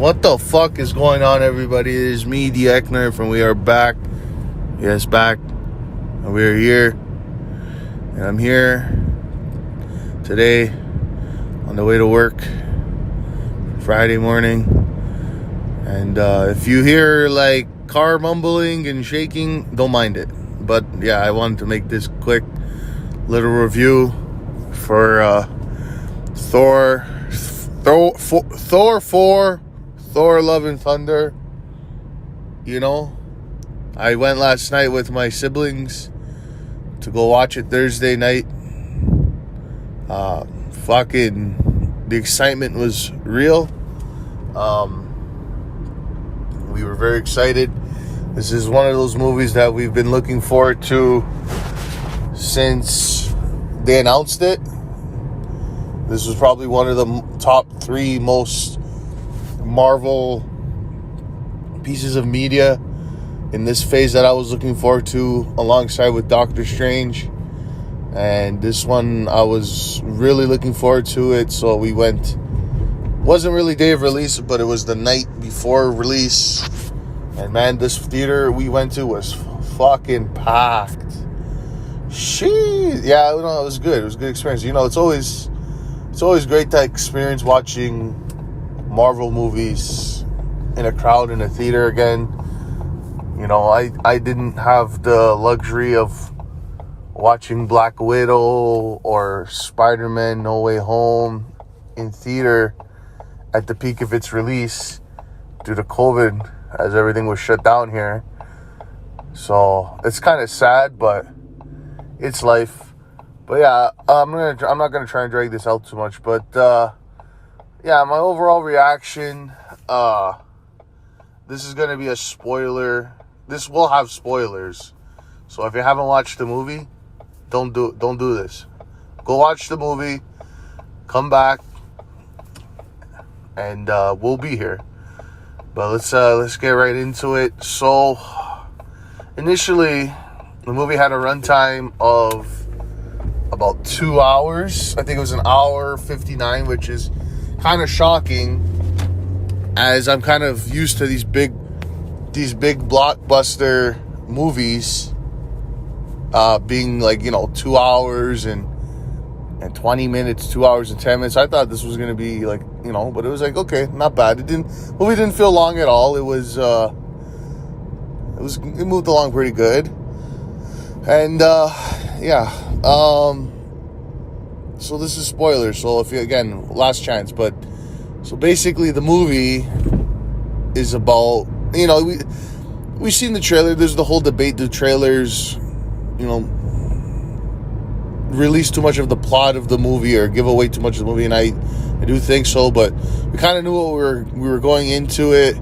What the fuck is going on, everybody? It is me, theEIKNARF, and we are back. Yes, back. And we are here. And I'm here today on the way to work, Friday morning. And if you hear like car mumbling and shaking, don't mind it. But yeah, I wanted to make this quick little review for Thor 4, Thor Love and Thunder. You know, I went last night with my siblings to go watch it Thursday night. The excitement was real. We were very excited. This is one of those movies that we've been looking forward to since they announced it. This was probably one of the top 3 most Marvel pieces of media in this phase that I was looking forward to, alongside with Doctor Strange. And this one, I was really looking forward to it, so we went. Wasn't really day of release, but it was the night before release. And man, this theater we went to was fucking packed. Yeah, it was good. It was a good experience. You know, it's always great to experience watching Marvel movies in a crowd in a theater again. You know, I didn't have the luxury of watching Black Widow or Spider-Man No Way Home in theater at the peak of its release due to COVID, as everything was shut down here. So it's kind of sad, but it's life. But yeah, I'm not gonna try and drag this out too much. But yeah, my overall reaction. This is gonna be a spoiler. This will have spoilers. So if you haven't watched the movie, don't do this. Go watch the movie. Come back, and we'll be here. But let's get right into it. So initially, the movie had a runtime of about 2 hours. I think it was an hour 59, which is kind of shocking, as I'm kind of used to these big blockbuster movies being like, you know, 2 hours and 20 minutes, 2 hours and 10 minutes. I thought this was going to be like, you know, but it was like, okay, not bad. Movie didn't feel long at all. It moved along pretty good. And yeah. So this is spoilers. So if you, again, last chance. But so basically the movie is about, you know, we've seen the trailer. There's the whole debate. Do trailers, you know, release too much of the plot of the movie or give away too much of the movie? And I do think so, but we kind of knew what we were going into it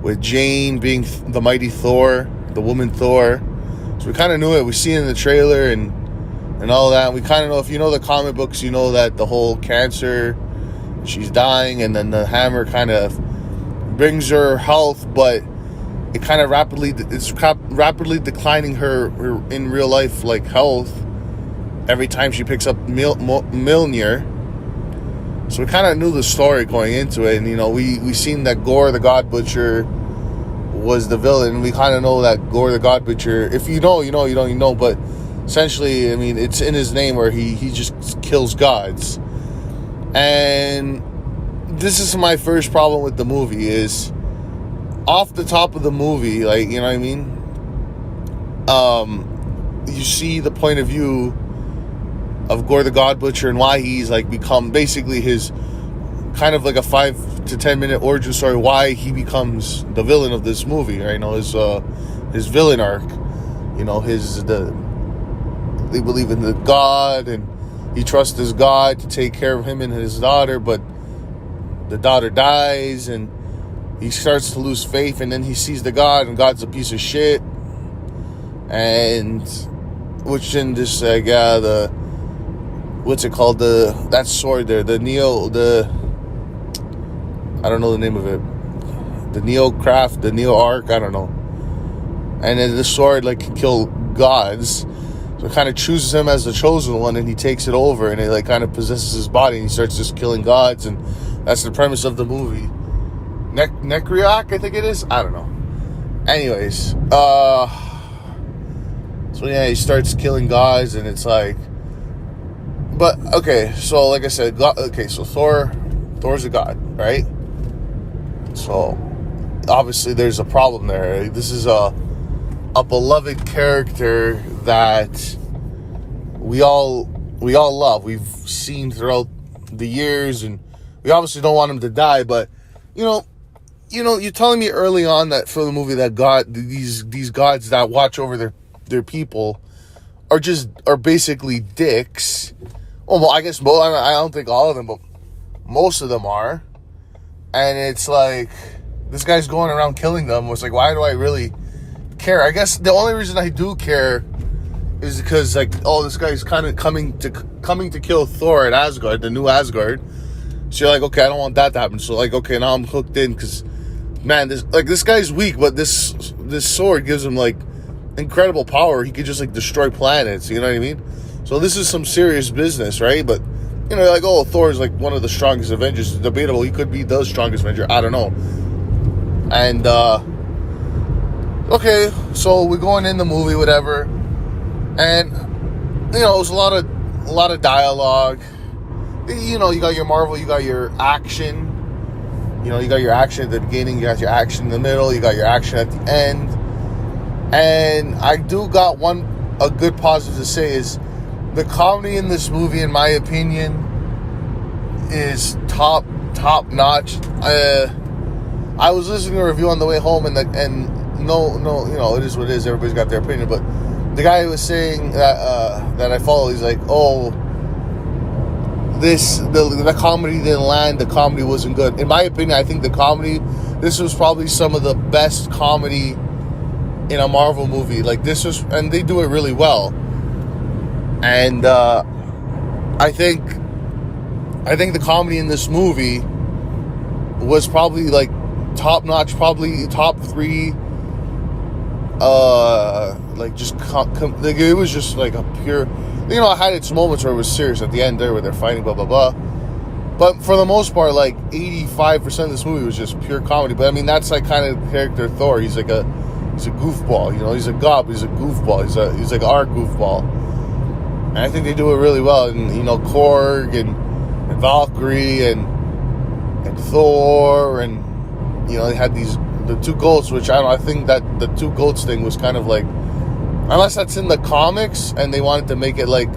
with Jane being the mighty Thor, the woman Thor. So we kind of knew it. We see it in the trailer and all that. We kind of know, if you know the comic books, you know that the whole cancer, she's dying, and then the hammer kind of brings her health, but it kind of rapidly declining her in real life, like, health every time she picks up Mjolnir. So we kind of knew the story going into it, and you know, we seen that Gorr the God Butcher was the villain. We kind of know that Gorr the God Butcher, if you know, you know, you don't know, but essentially, I mean, it's in his name, where he just kills gods. And this is my first problem with the movie, is off the top of the movie, like, you know what I mean? You see the point of view of Gorr the God Butcher and why he's like become basically his kind of like a 5 to 10 minute origin story, why he becomes the villain of this movie, right? You know, his villain arc, you know, they believe in the God, and he trusts his God to take care of him and his daughter, but the daughter dies, and he starts to lose faith, and then he sees the God, and God's a piece of shit. And which then just like what's it called, that sword there, I don't know the name of it, the Neo Arc, I don't know. And then the sword like can kill gods. So it kind of chooses him as the chosen one, and he takes it over, and it like kind of possesses his body, and he starts just killing gods, and that's the premise of the movie. Necrosword, I think it is. I don't know. Anyways, so yeah, he starts killing guys, and it's like, but okay, so like I said, so Thor's a god, right? So obviously there's a problem there. This is a beloved character that we all love. We've seen throughout the years, and we obviously don't want him to die, but you're telling me early on that for the movie that these gods that watch over their people are basically dicks. Well, I guess I don't think all of them, but most of them are. And it's like, this guy's going around killing them. It's like, why do I really care? I guess the only reason I do care is because, like, oh, this guy's kind of coming to kill Thor at Asgard, the new Asgard. So you're like, okay, I don't want that to happen. So like, okay, now I'm hooked in because, man, this guy's weak, but this sword gives him like incredible power. He could just like destroy planets. You know what I mean? So this is some serious business, right? But like, oh, Thor is like one of the strongest Avengers. It's debatable. He could be the strongest Avenger. I don't know. And okay, so we're going in the movie, whatever, and it was a lot of dialogue. You got your Marvel, you got your action. You got your action at the beginning, you got your action in the middle, you got your action at the end. And I do got a good positive to say is the comedy in this movie, in my opinion, is top notch. I was listening to a review on the way home, and no, it is what it is. Everybody's got their opinion, but the guy was saying that I follow, he's like, oh, the comedy didn't land. The comedy wasn't good. In my opinion, I think this was probably some of the best comedy in a Marvel movie. Like, and they do it really well. And I think the comedy in this movie was probably like top notch, probably top 3. Like just like it was just like a pure. I had its moments where it was serious at the end there, where they're fighting, blah blah blah. But for the most part, like 85% of this movie was just pure comedy. But I mean, that's like kind of character Thor. He's a goofball. He's a god. But he's a goofball. He's like our goofball. And I think they do it really well. And Korg and Valkyrie and Thor, and they had the two goats, which I think that the two goats thing was kind of like, unless that's in the comics and they wanted to make it like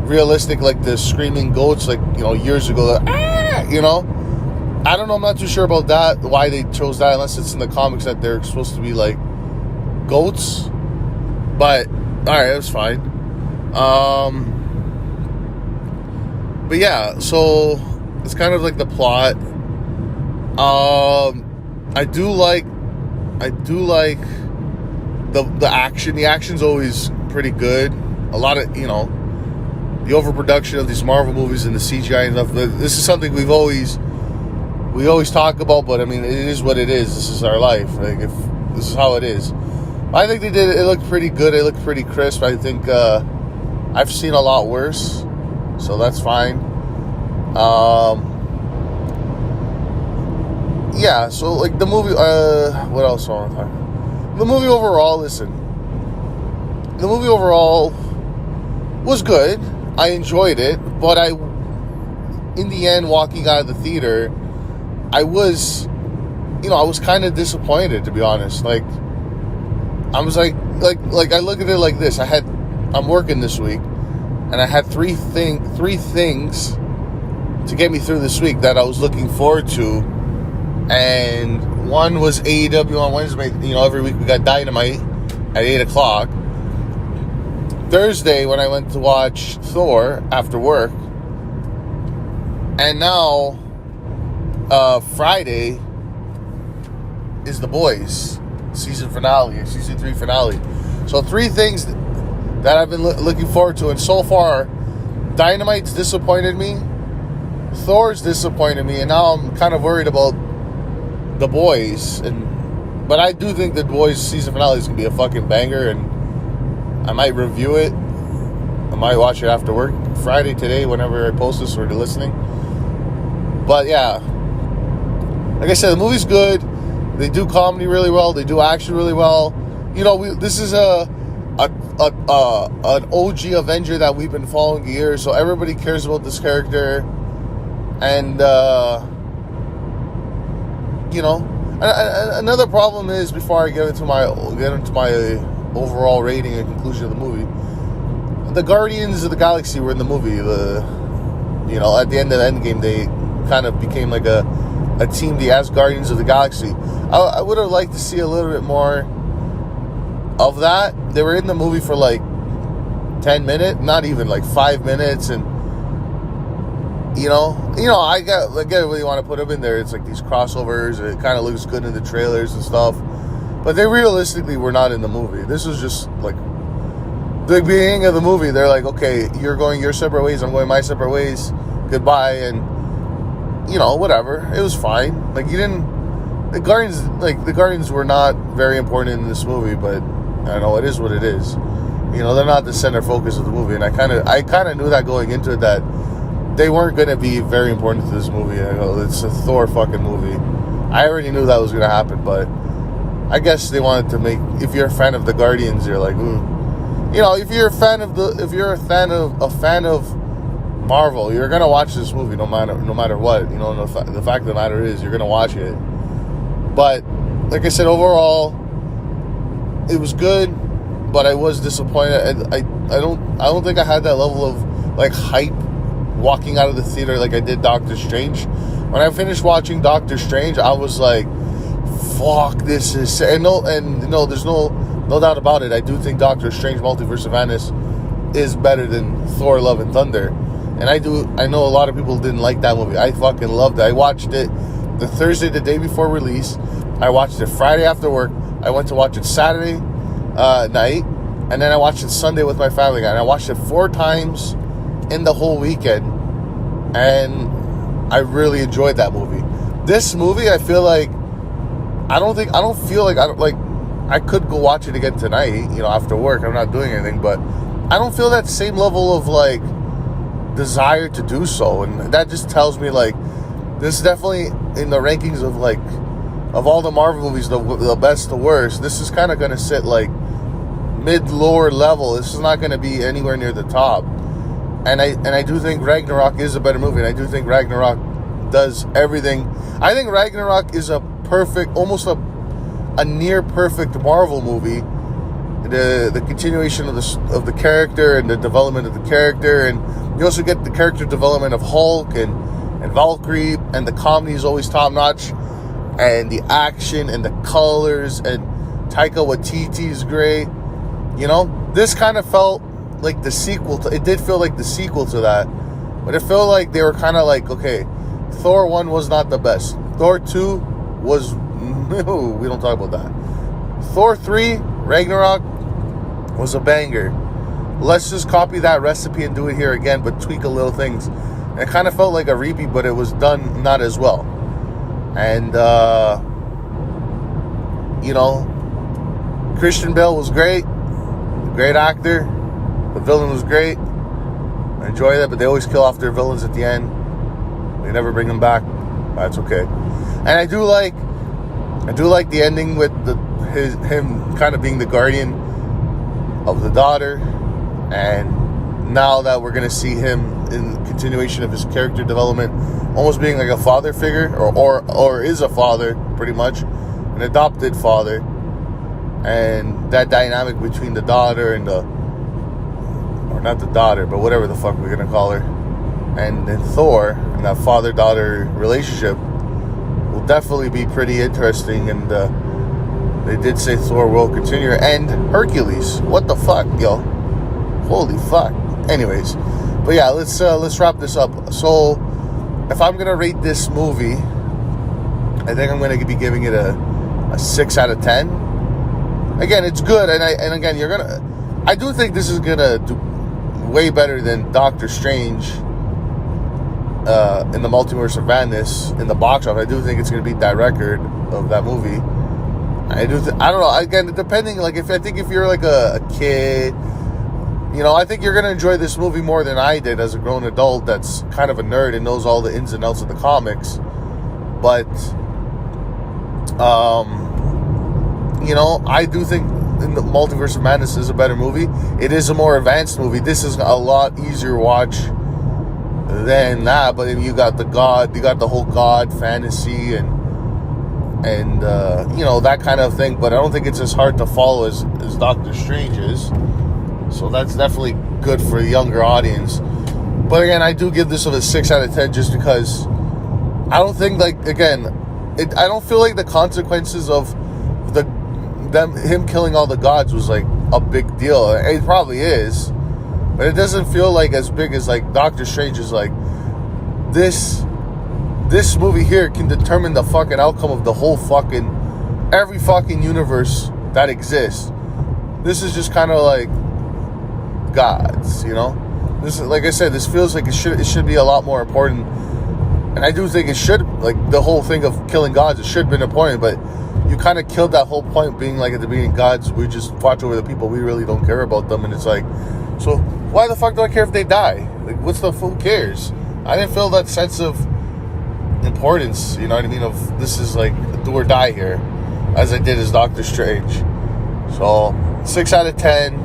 realistic, like the screaming goats, like years ago, I don't know, I'm not too sure about that, why they chose that, unless it's in the comics that they're supposed to be like goats. But alright, that's fine. But yeah, so it's kind of like the plot. I do like the action. The action's always pretty good. A lot of, the overproduction of these Marvel movies and the CGI and stuff. This is something we always talk about, but I mean, it is what it is. This is our life. Like, if this is how it is. I think they did it. It looked pretty good. It looked pretty crisp. I think I've seen a lot worse, so that's fine. Yeah, so like the movie, what else do I want to talk about? The movie overall, the movie overall was good. I enjoyed it, but in the end, walking out of the theater, I was kind of disappointed, to be honest. Like, I was like I look at it like this. I'm working this week, and I had three things to get me through this week that I was looking forward to. And one was AEW on Wednesday. Every week we got Dynamite at 8 o'clock. Thursday, when I went to watch Thor after work. And now, Friday is The Boys season 3 finale. So 3 things that I've been looking forward to. And so far, Dynamite's disappointed me. Thor's disappointed me. And now I'm kind of worried about The Boys, but I do think The Boys season finale is gonna be a fucking banger, and I might review it. I might watch it after work Friday today, whenever I post this or you're listening. But yeah, like I said, the movie's good. They do comedy really well. They do action really well. This is an OG Avenger that we've been following years, so everybody cares about this character. And another problem is, before I get into my overall rating and conclusion of the movie, the Guardians of the Galaxy were in the movie. At the end of the Endgame, they kind of became like a team, the Guardians of the Galaxy. I would have liked to see a little bit more of that. They were in the movie for like 10 minutes, not even like 5 minutes, and I get what you want to put them in there. It's like these crossovers. It kind of looks good in the trailers and stuff, but they realistically were not in the movie. This was just like the beginning of the movie. They're like, okay, you're going your separate ways, I'm going my separate ways, goodbye. And whatever, it was fine. Like, the Guardians were not very important in this movie, but I know it is what it is. They're not the center focus of the movie, and I kind of knew that going into it, that they weren't going to be very important to this movie. I know it's a Thor fucking movie. I already knew that was going to happen, but I guess they wanted to make, if you're a fan of the Guardians, you're like, if you're a fan of Marvel, you're gonna watch this movie no matter what. The fact of the matter is, you're gonna watch it. But like I said, overall, it was good, but I was disappointed. I don't think I had that level of like hype walking out of the theater like I did Doctor Strange. When I finished watching Doctor Strange, I was like, fuck, this is... there's no doubt about it. I do think Doctor Strange Multiverse of Madness is better than Thor Love and Thunder. And I know a lot of people didn't like that movie. I fucking loved it. I watched it the Thursday, the day before release. I watched it Friday after work. I went to watch it Saturday night. And then I watched it Sunday with my family. And I watched it 4 times in the whole weekend. And I really enjoyed that movie. This movie, I feel like... I could go watch it again tonight, after work. I'm not doing anything. But I don't feel that same level of, like, desire to do so. And that just tells me, like, this is definitely in the rankings of, like, of all the Marvel movies, the best to worst. This is kind of going to sit, like, mid-lower level. This is not going to be anywhere near the top. And I do think Ragnarok is a better movie. And I do think Ragnarok does everything. I think Ragnarok is almost a near perfect Marvel movie. The continuation of the character and the development of the character, and you also get the character development of Hulk and Valkyrie, and the comedy is always top notch, and the action and the colors, and Taika Waititi is great. This kind of felt like the sequel to... It did feel like the sequel to that, but it felt like they were kind of like, okay, Thor 1 was not the best. Thor 2 was... No, we don't talk about that. Thor 3, Ragnarok, was a banger. Let's just copy that recipe and do it here again, but tweak a little things. And it kind of felt like a repeat, but it was done not as well. And, Christian Bale was great. Great actor. The villain was great. I enjoy that, but they always kill off their villains at the end. They never bring them back. That's okay. And I do like the ending with him kind of being the guardian of the daughter, and now that we're going to see him in continuation of his character development, almost being like a father figure, or is a father, pretty much, an adopted father, and that dynamic between the daughter and or not the daughter, but whatever the fuck we're going to call her, and Thor, and that father-daughter relationship will definitely be pretty interesting. And they did say Thor will continue, and Hercules. What the fuck, yo? Holy fuck. Anyways, but yeah, let's wrap this up. So, if I'm gonna rate this movie, I think I'm gonna be giving it a 6 out of 10. Again, it's good, and again, I do think this is gonna do way better than Doctor Strange in the Multiverse of Madness in the box office. I do think it's going to beat that record of that movie. I don't know. Again, depending, like, if you're like a kid, I think you're going to enjoy this movie more than I did as a grown adult that's kind of a nerd and knows all the ins and outs of the comics. But I do think in the Multiverse of Madness is a better movie. It is a more advanced movie. This is a lot easier watch than that. But you got the God, you got the whole God fantasy and that kind of thing. But I don't think it's as hard to follow as Doctor Strange is. So that's definitely good for a younger audience. But again, I do give this a 6 out of 10 just because I don't think, I don't feel like the consequences of him killing all the gods was like a big deal. It probably is, but it doesn't feel like as big as like Doctor Strange is like this movie here can determine the fucking outcome of the whole fucking every fucking universe that exists. This is just kind of like gods, This is, like I said, this feels like it should be a lot more important. And I do think it should, like, the whole thing of killing gods, it should have been important, but you kind of killed that whole point being, like, at the beginning, gods, we just watch over the people, we really don't care about them, and it's like, so why the fuck do I care if they die? Like, who cares? I didn't feel that sense of importance, you know what I mean, of this is, like, do or die here, as I did as Doctor Strange. So, 6 out of 10.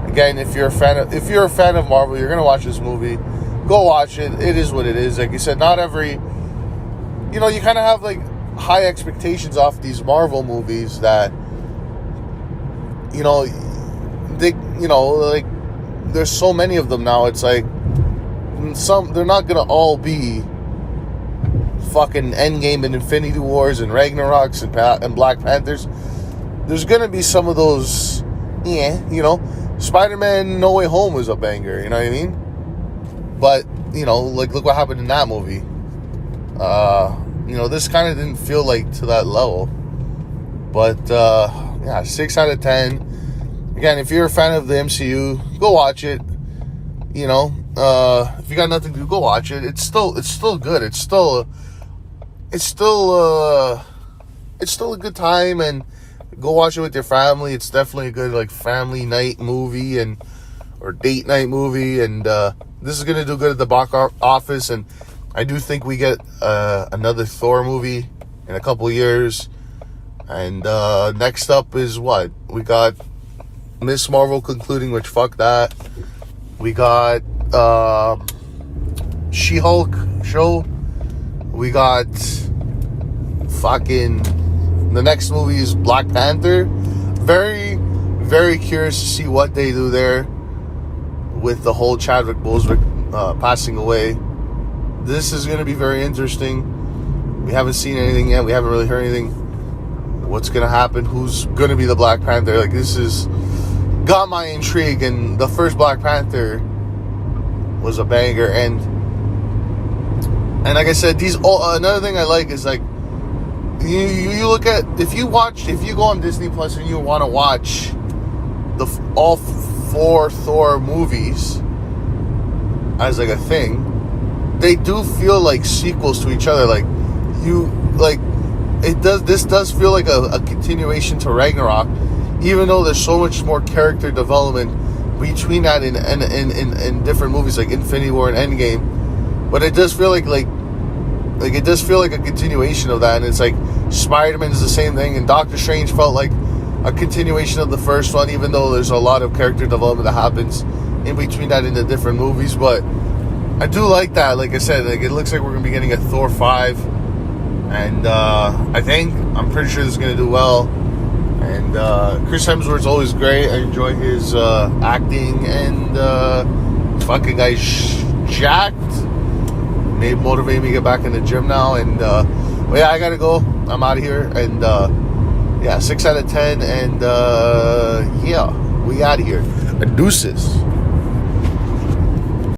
Again, if you're a fan of Marvel, you're going to watch this movie. Go watch it. It is what it is. Like you said, not every... you kind of have, like, high expectations off these Marvel movies that, there's so many of them now. It's like, they're not going to all be fucking Endgame and Infinity Wars and Ragnaroks and Black Panthers. There's going to be some of those, Spider-Man No Way Home was a banger, you know what I mean? But, look what happened in that movie. This kind of didn't feel like to that level. But, 6 out of 10. Again, if you're a fan of the MCU, go watch it. If you got nothing to do, go watch it. It's still good. It's still a good time, and go watch it with your family. It's definitely a good, like, family night movie or date night movie, and this is going to do good at the box office, and I do think we get another Thor movie in a couple years. And next up is what? We got Miss Marvel concluding, which fuck that. We got She-Hulk show. We got fucking... the next movie is Black Panther. Very, very curious to see what they do there with the whole Chadwick Boseman passing away. This is going to be very interesting. We haven't seen anything yet. We haven't really heard anything. What's going to happen? Who's going to be the Black Panther? Like, this is got my intrigue. And the first Black Panther was a banger. And like I said, another thing I like is, like, you look at, if you go on Disney Plus and you want to watch all 4 Thor movies as, like, a thing, they do feel like sequels to each other. This does feel like a continuation to Ragnarok, even though there's so much more character development between that in different movies like Infinity War and Endgame. But it does feel like it does feel like a continuation of that, and it's like Spider-Man is the same thing, and Doctor Strange felt like a continuation of the first one, even though there's a lot of character development that happens in between that in the different movies. But I do like that. Like I said, like, it looks like we're going to be getting a Thor 5. And I'm pretty sure this is going to do well. And Chris Hemsworth's always great. I enjoy his acting. And fucking guy's jacked. May motivate me to get back in the gym now. And but yeah, I got to go. I'm out of here. And 6 out of 10. And yeah, we out of here. Deuces.